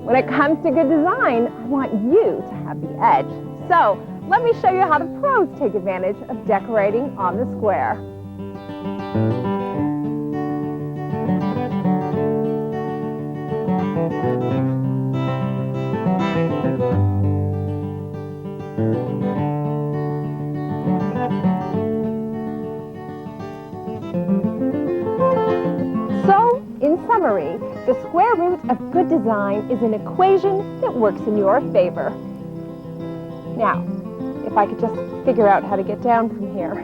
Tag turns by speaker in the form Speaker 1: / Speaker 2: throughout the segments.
Speaker 1: When it comes to good design, I want you to have the edge. So let me show you how the pros take advantage of decorating on the square. So, in summary, the square root of good design is an equation that works in your favor. Now, if I could just figure out how to get down from here.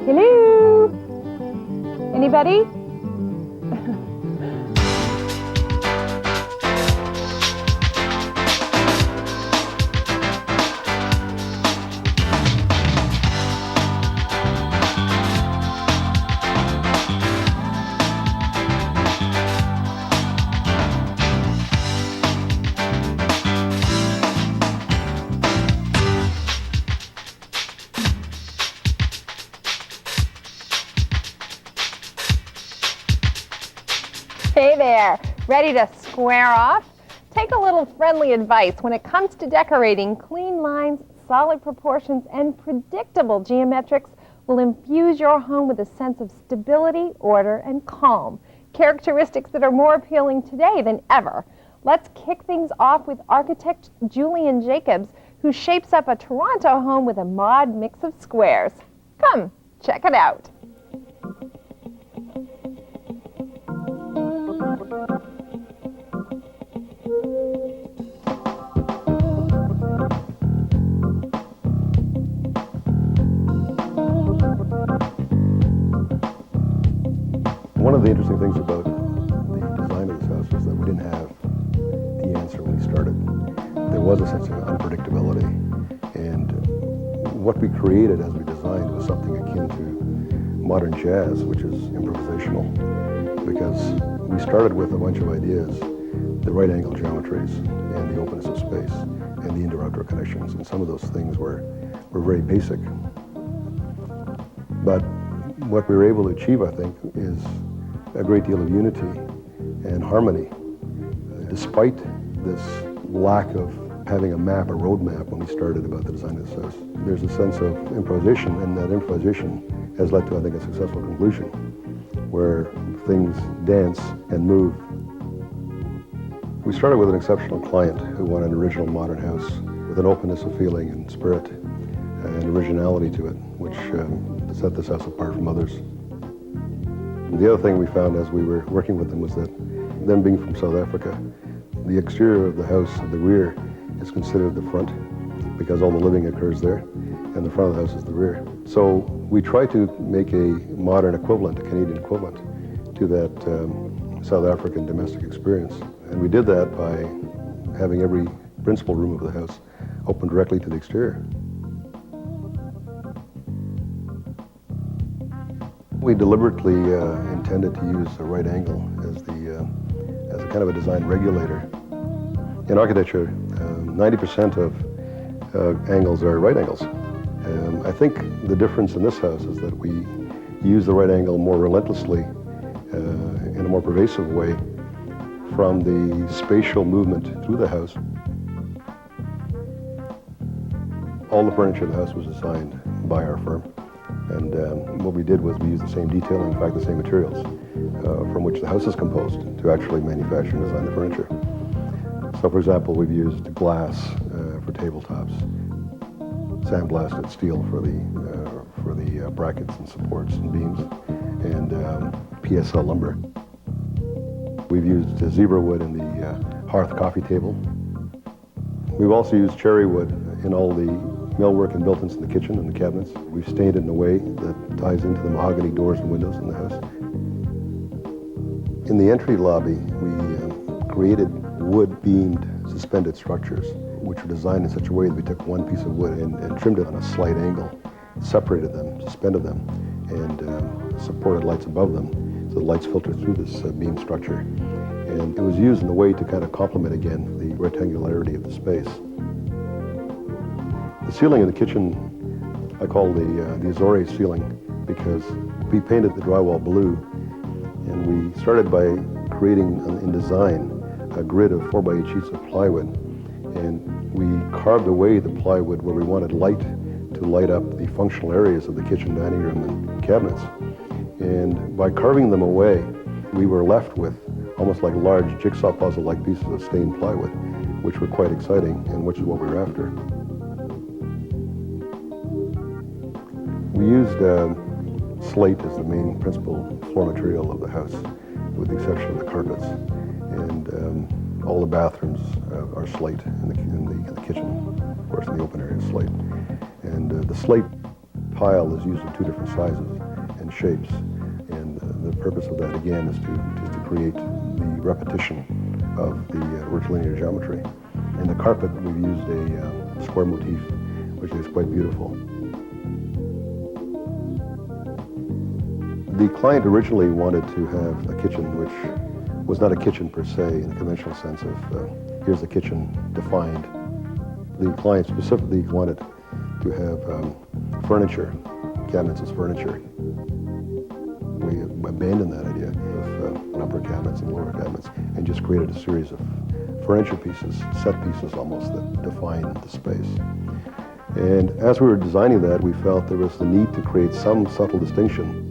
Speaker 1: Hello? Anybody? Hey there, ready to square off? Take a little friendly advice. When it comes to decorating, clean lines, solid proportions, and predictable geometrics will infuse your home with a sense of stability, order, and calm, characteristics that are more appealing today than ever. Let's kick things off with architect Julian Jacobs, who shapes up a Toronto home with a mod mix of squares. Come, check it out.
Speaker 2: One of the interesting things about the design of this house was that we didn't have the answer when we started. There was a sense of unpredictability, and what we created as we designed was something akin to modern jazz, which is improvisational, because we started with a bunch of ideas, the right angle geometries, and the openness of space, and the indoor-outdoor connections, and some of those things were very basic. But what we were able to achieve, I think, is a great deal of unity and harmony, despite this lack of having a map, a road map, when we started about the design of this house. There's a sense of improvisation, and that improvisation has led to, I think, a successful conclusion, where things dance and move. We started with an exceptional client who wanted an original modern house with an openness of feeling and spirit and originality to it, which set this house apart from others. The other thing we found as we were working with them was that, them being from South Africa, the exterior of the house, the rear, is considered the front because all the living occurs there, and the front of the house is the rear. So we tried to make a modern equivalent, a Canadian equivalent, to that South African domestic experience. And we did that by having every principal room of the house open directly to the exterior. We deliberately intended to use a right angle as a kind of a design regulator. In architecture, 90% of angles are right angles. I think the difference in this house is that we use the right angle more relentlessly, in a more pervasive way, from the spatial movement through the house. All the furniture in the house was designed by our firm. And what we did was we used the same detailing, in fact the same materials, from which the house is composed to actually manufacture and design the furniture. So for example, we've used glass for tabletops, sandblasted steel for the brackets and supports and beams, and PSL lumber. We've used zebra wood in the hearth coffee table. We've also used cherry wood in all the millwork and built-ins in the kitchen and the cabinets. We've stained it in a way that ties into the mahogany doors and windows in the house. In the entry lobby, we created wood-beamed suspended structures, which were designed in such a way that we took one piece of wood and trimmed it on a slight angle, separated them, suspended them, and supported lights above them, so the lights filter through this beam structure. And it was used in a way to kind of complement, again, the rectangularity of the space. The ceiling in the kitchen, I call the Azore ceiling, because we painted the drywall blue, and we started by creating, in design, a grid of 4x8 sheets of plywood, and we carved away the plywood where we wanted light to light up the functional areas of the kitchen, dining room, and cabinets. And by carving them away, we were left with almost like large jigsaw puzzle-like pieces of stained plywood, which were quite exciting, and which is what we were after. We used slate as the main principal floor material of the house, with the exception of the carpets. And all the bathrooms are slate, in the kitchen, of course, in the open area is slate. And the slate pile is used in two different sizes and shapes. And the purpose of that, again, is to create the repetition of the rectilinear geometry. In the carpet, we've used a square motif, which is quite beautiful. The client originally wanted to have a kitchen which was not a kitchen per se in the conventional sense of here's the kitchen defined. The client specifically wanted to have furniture, cabinets as furniture. We abandoned that idea of upper cabinets and lower cabinets and just created a series of furniture pieces, set pieces almost, that define the space. And as we were designing that, we felt there was the need to create some subtle distinction.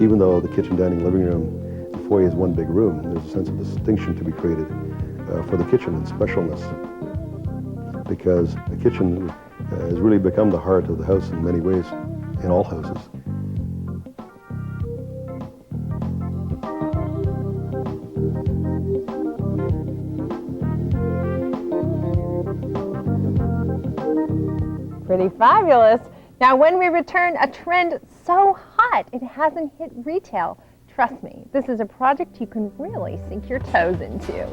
Speaker 2: Even though the kitchen, dining, living room, the foyer is one big room, there's a sense of distinction to be created for the kitchen and specialness. Because the kitchen has really become the heart of the house in many ways, in all houses.
Speaker 1: Pretty fabulous. Now, when we return, a trend so hot it hasn't hit retail. Trust me, this is a project you can really sink your toes into.